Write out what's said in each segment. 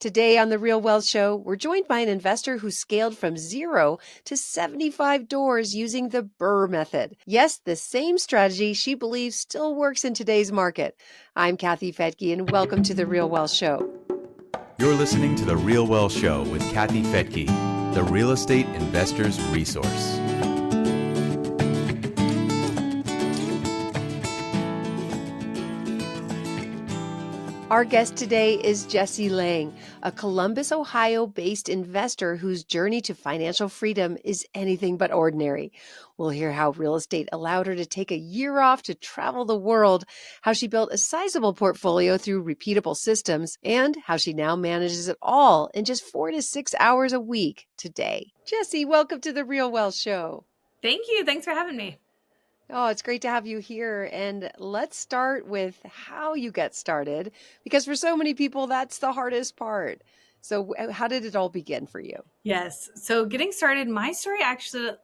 Today on The Real Wealth Show, we're joined by an investor who scaled from 0 to 75 doors using the BRRRR Method. Yes, the same strategy she believes still works in today's market. I'm Kathy Fettke, and welcome to The Real Wealth Show. You're listening to The Real Wealth Show with Kathy Fettke, the real estate investor's resource. Our guest today is Jessie Lang, a Columbus, Ohio-based investor whose journey to financial freedom is anything but ordinary. We'll hear how real estate allowed her to take a year off to travel the world, how she built a sizable portfolio through repeatable systems, and how she now manages it all in just 4 to 6 hours a week today. Jessie, welcome to The Real Wealth Show. Thank you. Thanks for having me. Oh, it's great to have you here. And let's start with how you get started, because for so many people, that's the hardest part. So how did it all begin for you? Yes. So getting started, my story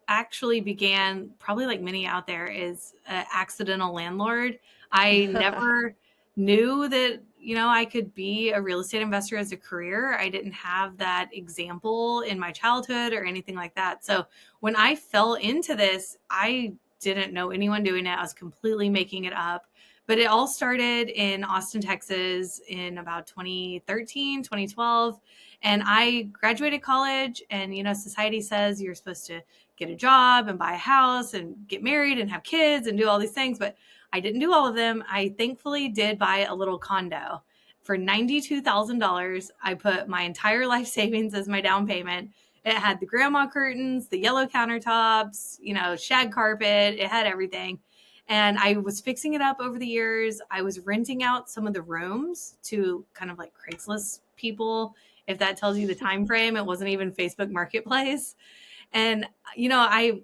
actually began probably like many out there is an accidental landlord. I never knew that, I could be a real estate investor as a career. I didn't have that example in my childhood or anything like that. So when I fell into this, I didn't know anyone doing it. I was completely making it up. But it all started in Austin, Texas in about 2013, 2012. And I graduated college and, society says you're supposed to get a job and buy a house and get married and have kids and do all these things. But I didn't do all of them. I thankfully did buy a little condo for $92,000. I put my entire life savings as my down payment. It had the grandma curtains, the yellow countertops, shag carpet. It had everything. And I was fixing it up over the years. I was renting out some of the rooms to kind of like Craigslist people. If that tells you the time frame, it wasn't even Facebook Marketplace. And, I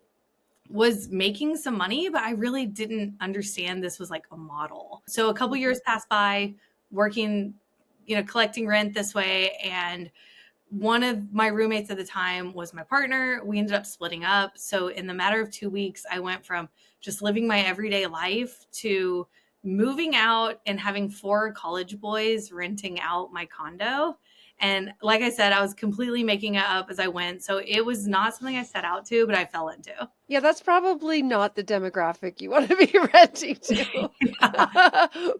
was making some money, but I really didn't understand this was like a model. So a couple years passed by working, collecting rent this way. And one of my roommates at the time was my partner. We ended up splitting up. So in the matter of 2 weeks, I went from just living my everyday life to moving out and having 4 college boys renting out my condo. And like I said, I was completely making it up as I went. So it was not something I set out to, but I fell into. Yeah, that's probably not the demographic you want to be renting to.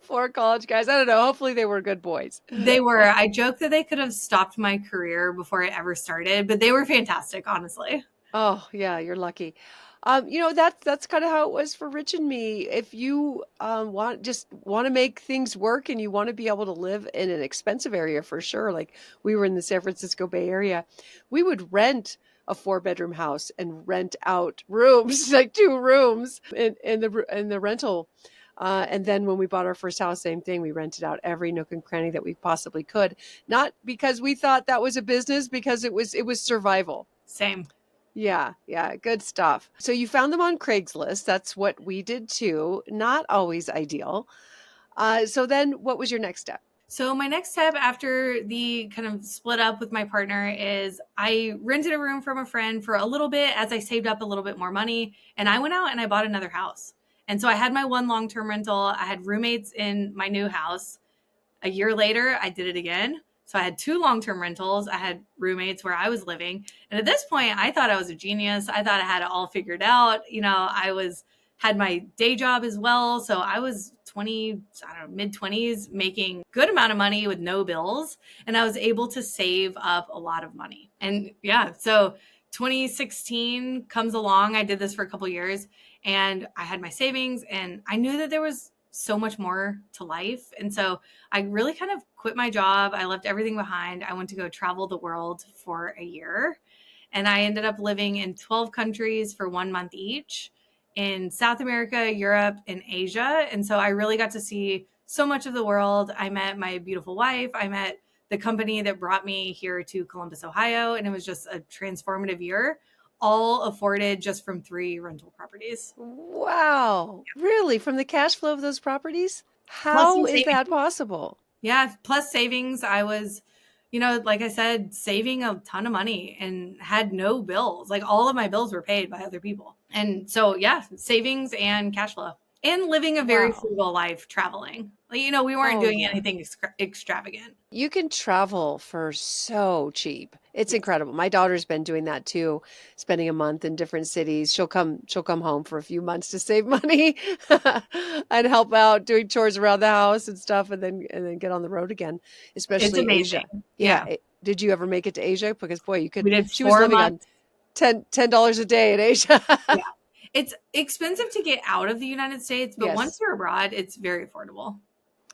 4 college guys. I don't know. Hopefully they were good boys. They were. I joke that they could have stopped my career before it ever started, but they were fantastic, honestly. Oh, yeah, you're lucky. That's kind of how it was for Rich and me. If you want to make things work and you want to be able to live in an expensive area for sure, like we were in the San Francisco Bay Area, we would rent a 4-bedroom house and rent out rooms, like 2 rooms in the rental. And then when we bought our first house, same thing. We rented out every nook and cranny that we possibly could, not because we thought that was a business, because it was survival. Same. Yeah, good stuff. So you found them on Craigslist. That's what we did too. Not always ideal. So then what was your next step? So my next step after the kind of split up with my partner is I rented a room from a friend for a little bit as I saved up a little bit more money. And I went out and I bought another house. And so I had my one long-term rental. I had roommates in my new house. A year later, I did it again. So I had 2 long-term rentals. I had roommates where I was living. And at this point, I thought I was a genius. I thought I had it all figured out. Had my day job as well. So I was mid-20s, making good amount of money with no bills. And I was able to save up a lot of money. And so 2016 comes along. I did this for a couple years and I had my savings and I knew that there was so much more to life. And so I really kind of quit my job. I left everything behind. I went to go travel the world for a year. And I ended up living in 12 countries for 1 month each in South America, Europe, and Asia. And so I really got to see so much of the world. I met my beautiful wife. I met the company that brought me here to Columbus, Ohio. And it was just a transformative year, all afforded just from 3 rental properties. Wow. Really? From the cash flow of those properties? How is that possible? Yeah. Plus savings. I was, like I said, saving a ton of money and had no bills. Like all of my bills were paid by other people. And so, savings and cash flow. And living a very Wow. frugal life traveling. Like, you know, we weren't Oh, doing yeah. anything extravagant. You can travel for so cheap. It's Yes. incredible. My daughter's been doing that too, spending a month in different cities. She'll come home for a few months to save money and help out doing chores around the house and stuff and then get on the road again, It's especially Asia. amazing. Yeah. Yeah. Did you ever make it to Asia? Because boy, We did she was four living on months. $10 a day in Asia. Yeah. It's expensive to get out of the United States, but once Yes. you're abroad, it's very affordable.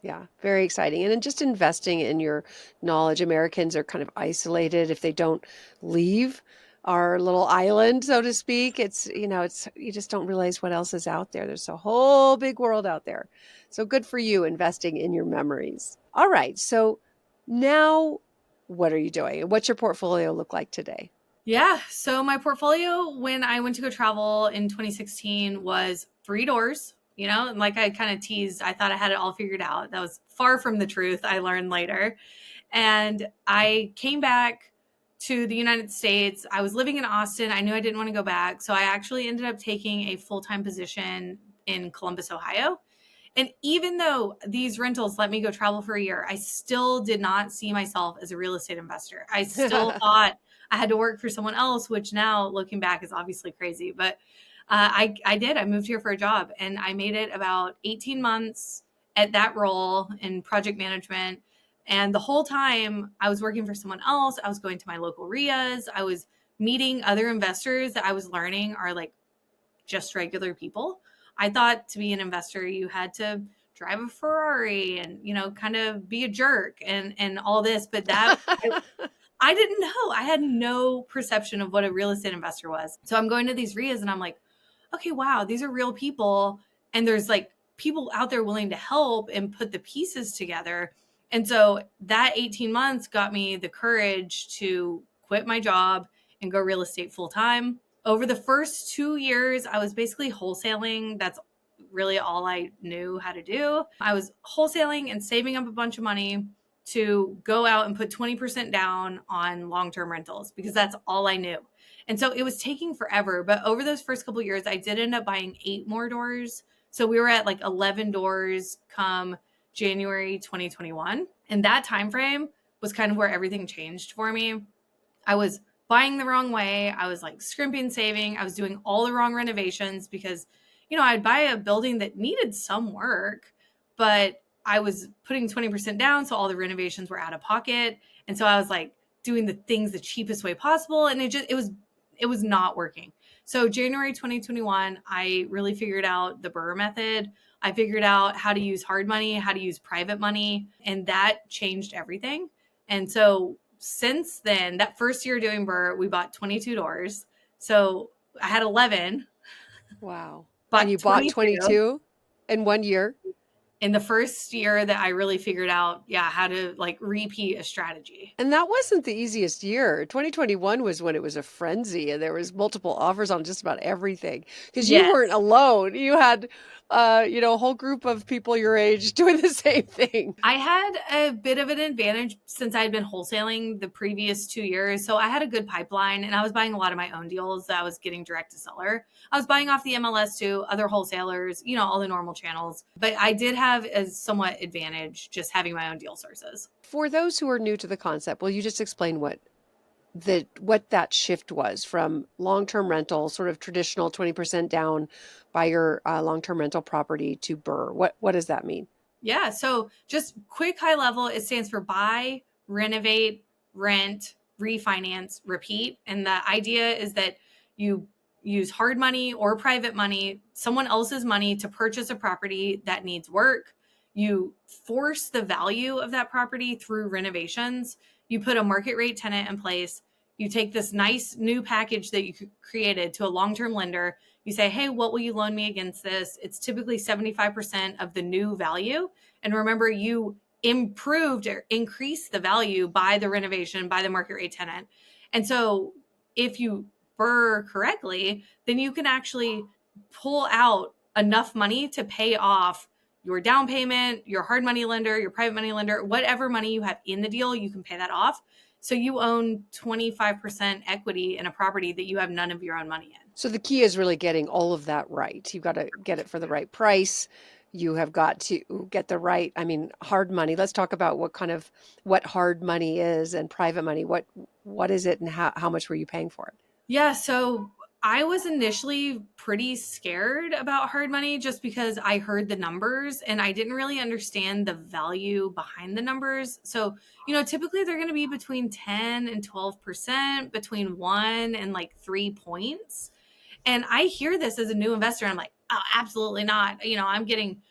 Yeah, very exciting. And then just investing in your knowledge. Americans are kind of isolated if they don't leave our little island, so to speak. It's you just don't realize what else is out there. There's a whole big world out there. So good for you investing in your memories. All right. So now what are you doing? What's your portfolio look like today? Yeah. So my portfolio when I went to go travel in 2016 was 3 doors. You know, and like I kind of teased, I thought I had it all figured out. That was far from the truth. I learned later. And I came back to the United States. I was living in Austin. I knew I didn't want to go back. So I actually ended up taking a full time position in Columbus, Ohio. And even though these rentals let me go travel for a year, I still did not see myself as a real estate investor. I still thought I had to work for someone else, which now looking back is obviously crazy. But I did. I moved here for a job and I made it about 18 months at that role in project management. And the whole time I was working for someone else, I was going to my local RIAs. I was meeting other investors that I was learning are like just regular people. I thought to be an investor, you had to drive a Ferrari and, you know, kind of be a jerk and all this. But I didn't know. I had no perception of what a real estate investor was. So I'm going to these RIAs and I'm like, okay, wow, these are real people. And there's like people out there willing to help and put the pieces together. And so that 18 months got me the courage to quit my job and go real estate full time. Over the first 2 years, I was basically wholesaling. That's really all I knew how to do. I was wholesaling and saving up a bunch of money to go out and put 20% down on long-term rentals because that's all I knew. And so it was taking forever. But over those first couple of years, I did end up buying 8 more doors. So we were at like 11 doors come January 2021. And that time frame was kind of where everything changed for me. I was buying the wrong way. I was like scrimping, saving. I was doing all the wrong renovations because, you know, I'd buy a building that needed some work, but I was putting 20% down. So all the renovations were out of pocket. And so I was like doing the things the cheapest way possible. And it was not working. So January 2021, I really figured out the BRRRR method. I figured out how to use hard money, how to use private money, and that changed everything. And so since then, that first year doing BRRRR, we bought 22 doors. So I had 11, Wow. And bought you bought 22 22 in 1 year? in the first year that I really figured out, yeah, how to like repeat a strategy. And that wasn't the easiest year. 2021 was when it was a frenzy and there was multiple offers on just about everything because you weren't Yes. alone. You had, a whole group of people your age doing the same thing. I had a bit of an advantage since I had been wholesaling the previous 2 years. So I had a good pipeline and I was buying a lot of my own deals that I was getting direct to seller. I was buying off the MLS too, other wholesalers, you know, all the normal channels. But I did have a somewhat advantage just having my own deal sources. For those who are new to the concept, will you just explain what that shift was from long-term rental, sort of traditional 20% down by your long-term rental property to BRRRR? What does that mean? Yeah. So just quick high level, it stands for buy, renovate, rent, refinance, repeat. And the idea is that you use hard money or private money, someone else's money to purchase a property that needs work. You force the value of that property through renovations. You put a market rate tenant in place. You take this nice new package that you created to a long-term lender. You say, hey, what will you loan me against this? It's typically 75% of the new value. And remember, you improved or increased the value by the renovation, by the market rate tenant. And so if you BRRRR correctly, then you can actually pull out enough money to pay off your down payment, your hard money lender, your private money lender, whatever money you have in the deal, you can pay that off. So you own 25% equity in a property that you have none of your own money in. So the key is really getting all of that right. You've got to get it for the right price. You have got to get the right, I mean, hard money. Let's talk about what hard money is and private money. What is it and how much were you paying for it? Yeah, so I was initially pretty scared about hard money just because I heard the numbers and I didn't really understand the value behind the numbers. So, typically they're going to be between 10 and 12%, between 1 and like 3 points. And I hear this as a new investor and I'm like, oh, absolutely not. I'm getting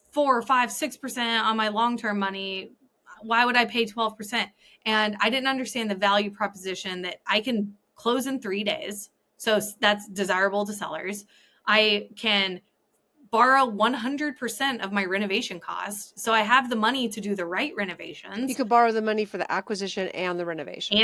4, 5, 6% on my long-term money. Why would I pay 12%? And I didn't understand the value proposition that I can close in 3 days. So that's desirable to sellers. I can borrow 100% of my renovation costs. So I have the money to do the right renovations. You could borrow the money for the acquisition and the renovation.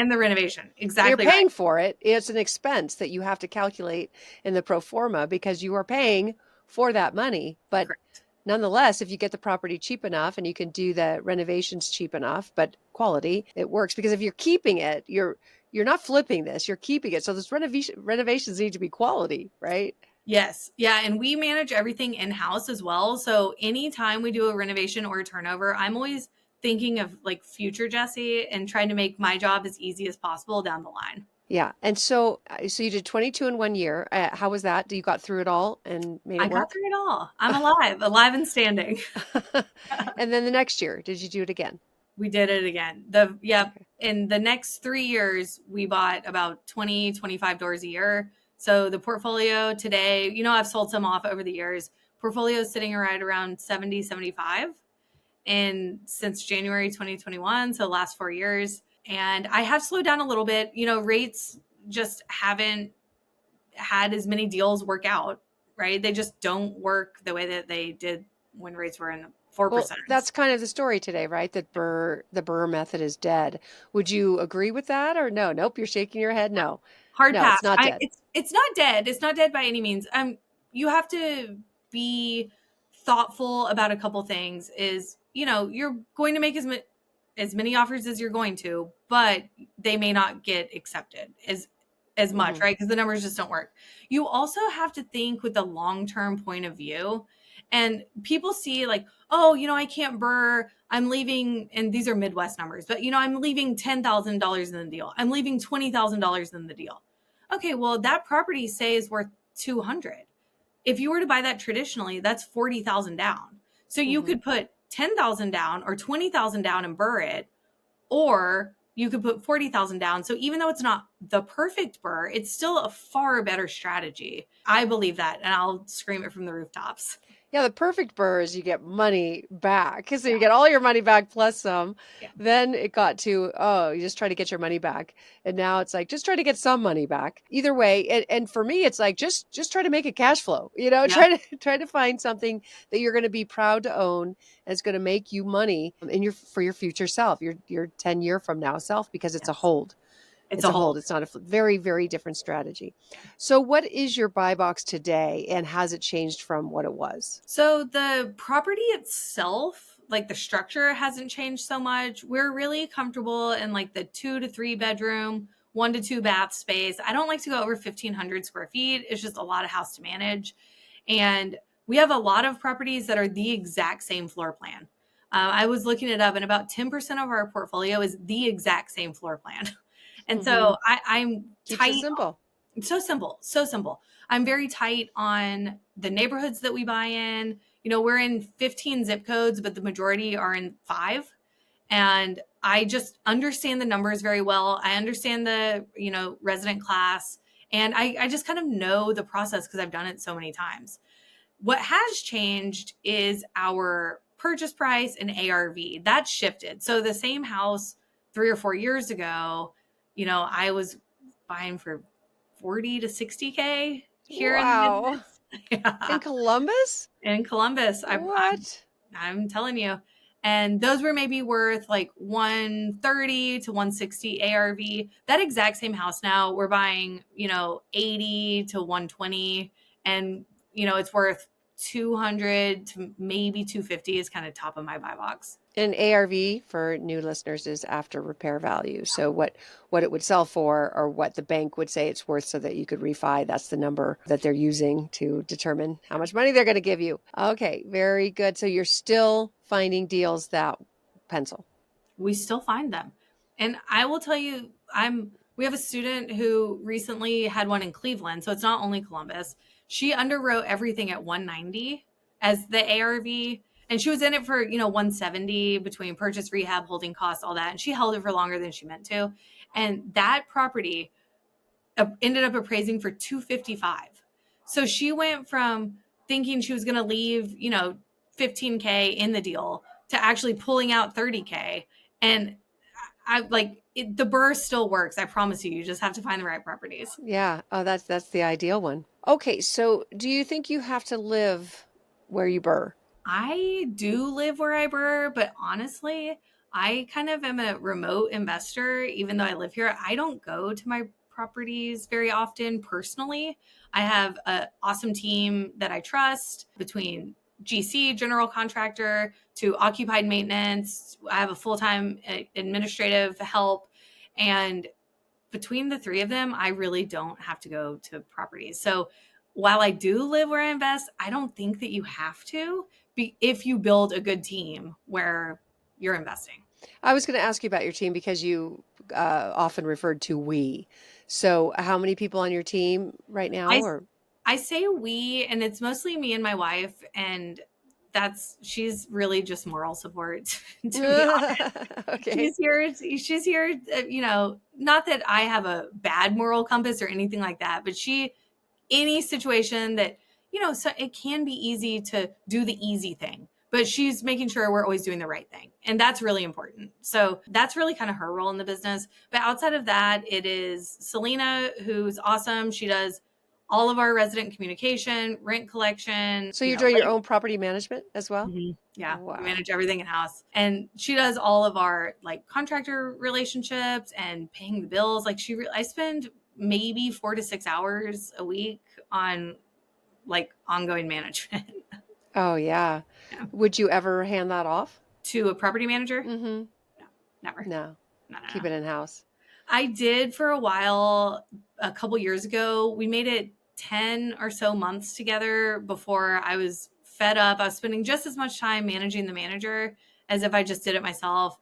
Exactly. You're paying for it. It's an expense that you have to calculate in the pro forma because you are paying for that money. But Correct. Nonetheless, if you get the property cheap enough and you can do the renovations cheap enough, but quality, it works. Because if you're keeping it, you're not flipping this, you're keeping it. So those renovations need to be quality, right? Yes. Yeah. And we manage everything in-house as well. So anytime we do a renovation or a turnover, I'm always thinking of like future Jessie and trying to make my job as easy as possible down the line. Yeah. And so you did 22 in 1 year. How was that? You got through it all and made it work? I got through it all. I'm alive and standing. And then the next year, did you do it again? We did it again. In the next 3 years, we bought about 20, 25 doors a year. So the portfolio today, I've sold some off over the years. Portfolio is sitting right around 70, 75. And since January 2021, so the last 4 years. And I have slowed down a little bit. Rates just haven't had as many deals work out, right? They just don't work the way that they did when rates were in 4%. Well, that's kind of the story today, right? That the BRRRR method is dead. Would you agree with that or no? Nope, you're shaking your head. No. Hard No, pass. it's not dead. It's not dead. It's not dead by any means. You have to be thoughtful about a couple things. You're going to make as many offers as you're going to, but they may not get accepted as much, right? Because the numbers just don't work. You also have to think with the long-term point of view. And people see like, oh, I can't BRRRR. I'm leaving, and these are Midwest numbers, but I'm leaving $10,000 in the deal. I'm leaving $20,000 in the deal. Okay, well, that property say is worth 200. If you were to buy that traditionally, that's 40,000 down. So you could put 10,000 down or 20,000 down and BRRRR it, or you could put 40,000 down. So even though it's not the perfect BRRRR, it's still a far better strategy. I believe that, and I'll scream it from the rooftops. Yeah, the perfect BRRRR is you get money back. So you get all your money back plus some. Yeah. Then it got to, you just try to get your money back. And now it's like, just try to get some money back. Either way. And for me, it's like, just try to make a cash flow, try to find something that you're going to be proud to own and it's going to make you money for your future self, your 10 year from now self, because it's a hold. It's a hold. It's not a very, very different strategy. So what is your buy box today and has it changed from what it was? So the property itself, like the structure hasn't changed so much. We're really comfortable in like the 2 to 3 bedroom, 1 to 2 bath space. I don't like to go over 1,500 square feet. It's just a lot of house to manage. And we have a lot of properties that are the exact same floor plan. I was looking it up and about 10% of our portfolio is the exact same floor plan. And so I'm tight. Keeps it simple. So simple. I'm very tight on the neighborhoods that we buy in. We're in 15 zip codes, but the majority are in 5. And I just understand the numbers very well. I understand the, resident class. And I just kind of know the process because I've done it so many times. What has changed is our purchase price and ARV. That's shifted. So the same house 3 or 4 years ago, I was buying for 40 to 60K here in the Midwest. Yeah. In Columbus? In Columbus. What? I'm telling you. And those were maybe worth like 130 to 160 ARV. That exact same house now we're buying, 80 to 120. And, it's worth 200 to maybe 250 is kind of top of my buy box. And ARV for new listeners is after repair value. So what it would sell for or what the bank would say it's worth so that you could refi, that's the number that they're using to determine how much money they're going to give you. Okay, very good. So you're still finding deals that pencil. We still find them. And I will tell you, we have a student who recently had one in Cleveland, so it's not only Columbus. She underwrote everything at 190 as the ARV, and she was in it for, 170 between purchase, rehab, holding costs, all that. And she held it for longer than she meant to. And that property ended up appraising for 255. So she went from thinking she was going to leave, 15K in the deal to actually pulling out 30K. And the BRRRR still works. I promise you. You just have to find the right properties. Yeah. Oh, that's the ideal one. Okay, so do you think you have to live where you BRRRR? I do live where I BRRRR, but honestly, I kind of am a remote investor. Even though I live here, I don't go to my properties very often personally. I have an awesome team that I trust, between GC, general contractor, to occupied maintenance. I have a full-time administrative help. And between the three of them, I really don't have to go to properties. So while I do live where I invest, I don't think that you have to if you build a good team where you're investing. I was going to ask you about your team because you often referred to we. So how many people on your team right now? I say we, and it's mostly me and my wife, and she's really just moral support, to be honest. Okay. She's here, not that I have a bad moral compass or anything like that, but any situation that, so it can be easy to do the easy thing, but she's making sure we're always doing the right thing. And that's really important. So that's really kind of her role in the business. But outside of that, it is Selena, who's awesome. She does all of our resident communication, rent collection. So you do your own property management as well? Mm-hmm. Yeah. Wow. We manage everything in house. And she does all of our contractor relationships and paying the bills. I spend maybe 4 to 6 hours a week on ongoing management. Oh, yeah. Would you ever hand that off to a property manager? Mm-hmm. No, never. No. Keep it in house. I did for a while, a couple years ago. We made it 10 or so months together before I was fed up. I was spending just as much time managing the manager as if I just did it myself.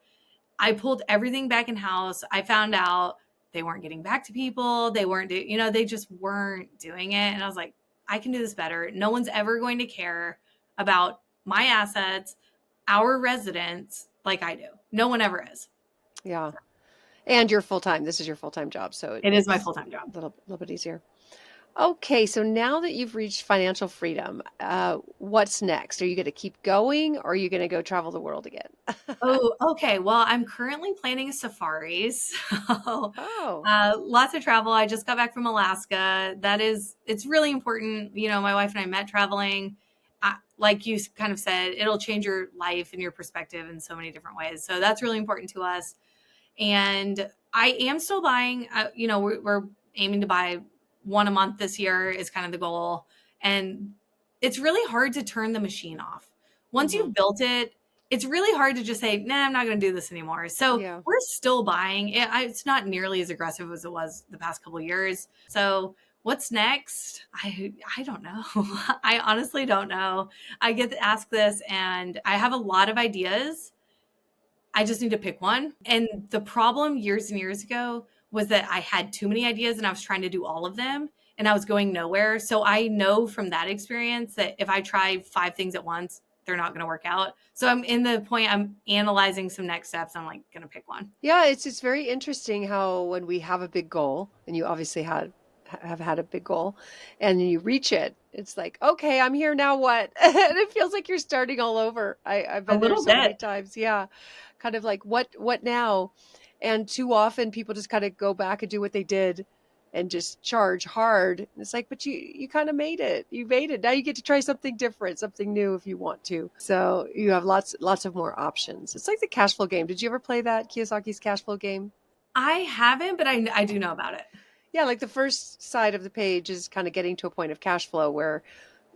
I pulled everything back in house. I found out they weren't getting back to people. They weren't, they just weren't doing it. And I was like, I can do this better. No one's ever going to care about my assets, our residents, like I do. No one ever is. Yeah. And you're full-time. This is your full-time job. So it is my full-time job. A little bit easier. Okay. So now that you've reached financial freedom, what's next? Are you going to keep going or are you going to go travel the world again? Oh, okay. Well, I'm currently planning a safari. So lots of travel. I just got back from Alaska. It's really important. My wife and I met traveling. Like you kind of said, it'll change your life and your perspective in so many different ways. So that's really important to us. And I am still buying, we're aiming to buy one a month this year is kind of the goal. And it's really hard to turn the machine off. Once you've built it, it's really hard to just say, nah, I'm not going to do this anymore. So we're still buying. It's not nearly as aggressive as it was the past couple of years. So what's next? I don't know. I honestly don't know. I get to ask this and I have a lot of ideas. I just need to pick one. And the problem years and years ago was that I had too many ideas and I was trying to do all of them and I was going nowhere. So I know from that experience that if I try 5 things at once, they're not going to work out. So I'm analyzing some next steps. I'm going to pick one. Yeah. It's very interesting how when we have a big goal, and you obviously have had a big goal and you reach it, it's like, okay, I'm here now. What? And it feels like you're starting all over. I've been there so many times. Yeah. Kind of like what now? And too often people just kind of go back and do what they did and just charge hard. And it's like, but you kind of made it. You made it. Now you get to try something different, something new if you want to. So you have lots of more options. It's like the cash flow game. Did you ever play that Kiyosaki's cash flow game? I haven't, but I do know about it. Yeah, like the first side of the page is kind of getting to a point of cash flow where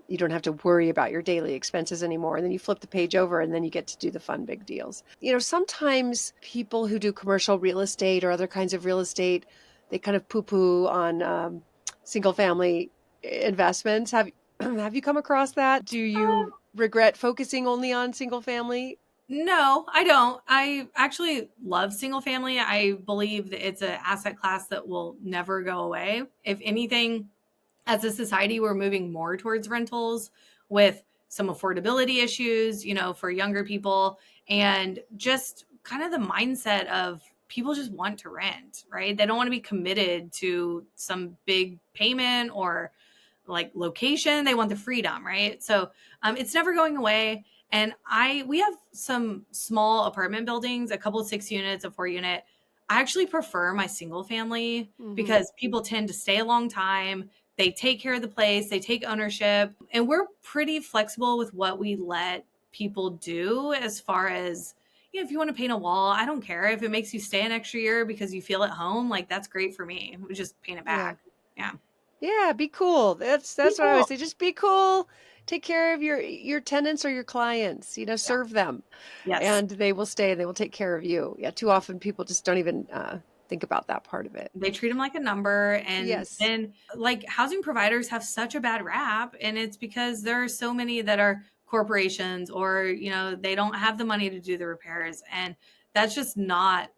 You don't have to worry about your daily expenses anymore. And then you flip the page over and then you get to do the fun big deals. Sometimes people who do commercial real estate or other kinds of real estate, they kind of poo-poo on single family investments. Have you come across that? Do you regret focusing only on single family? No, I don't. I actually love single family. I believe that it's an asset class that will never go away. If anything, as a society, we're moving more towards rentals with some affordability issues, for younger people, and just kind of the mindset of people just want to rent, right? They don't want to be committed to some big payment or like location. They want the freedom, right? So it's never going away. And we have some small apartment buildings, a couple of 6 units, a 4 unit. I actually prefer my single family because people tend to stay a long time. They take care of the place, they take ownership, and we're pretty flexible with what we let people do as far as, if you want to paint a wall, I don't care. If it makes you stay an extra year because you feel at home, like that's great for me. We just paint it back. Yeah. Yeah, be cool. That's Be what I cool. always say. Just be cool. Take care of your tenants or your clients. Serve them, Yes. and they will stay. They will take care of you. Yeah. Too often people just don't even think about that part of it. They treat them like a number. And Yes. then like housing providers have such a bad rap, and it's because there are so many that are corporations or, they don't have the money to do the repairs. And that's just not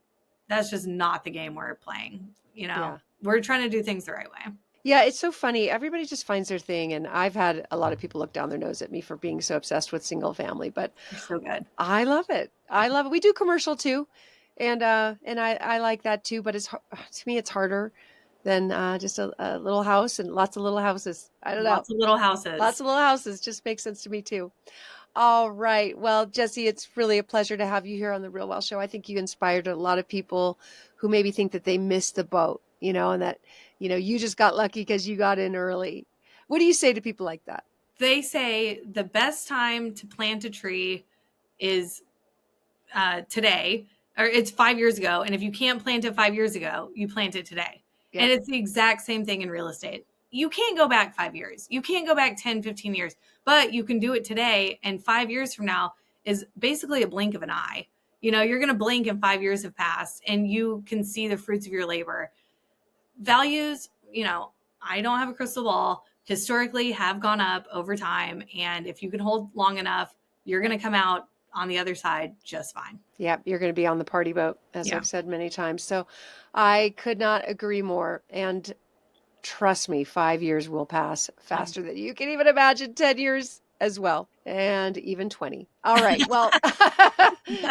the game we're playing. Yeah. We're trying to do things the right way. Yeah, it's so funny. Everybody just finds their thing, and I've had a lot of people look down their nose at me for being so obsessed with single family, but You're so good. I love it. I love it. We do commercial too, and I like that too. But to me, it's harder than just a little house and lots of little houses. I don't know. Lots of little houses. Lots of little houses just makes sense to me too. All right. Well, Jessie, it's really a pleasure to have you here on the Real Well Show. I think you inspired a lot of people who maybe think that they missed the boat, and that, you just got lucky because you got in early. What do you say to people like that? They say the best time to plant a tree is today, or it's 5 years ago. And if you can't plant it 5 years ago, you plant it today. Yeah. And it's the exact same thing in real estate. You can't go back 5 years. You can't go back 10, 15 years, but you can do it today. And 5 years from now is basically a blink of an eye. You're going to blink and 5 years have passed and you can see the fruits of your labor. Values, I don't have a crystal ball, historically have gone up over time. And if you can hold long enough, you're going to come out on the other side just fine. Yeah, you're going to be on the party boat, as I've said many times. So I could not agree more. And trust me, 5 years will pass faster than you can even imagine. 10 years as well, and even 20. All right. Well,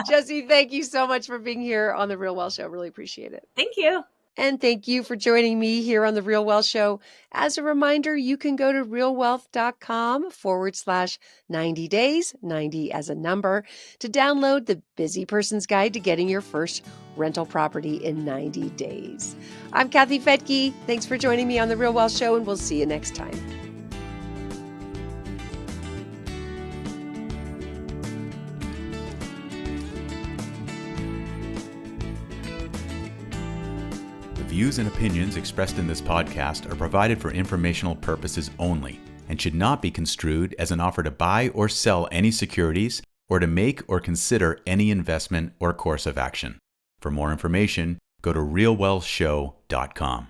Jessie, thank you so much for being here on the Real Well Show. Really appreciate it. Thank you. And thank you for joining me here on the Real Wealth Show. As a reminder, you can go to realwealth.com/90 days, 90 as a number, to download the Busy Person's Guide to Getting Your First Rental Property in 90 days. I'm Kathy Fettke. Thanks for joining me on the Real Wealth Show, and we'll see you next time. Views and opinions expressed in this podcast are provided for informational purposes only and should not be construed as an offer to buy or sell any securities or to make or consider any investment or course of action. For more information, go to realwealthshow.com.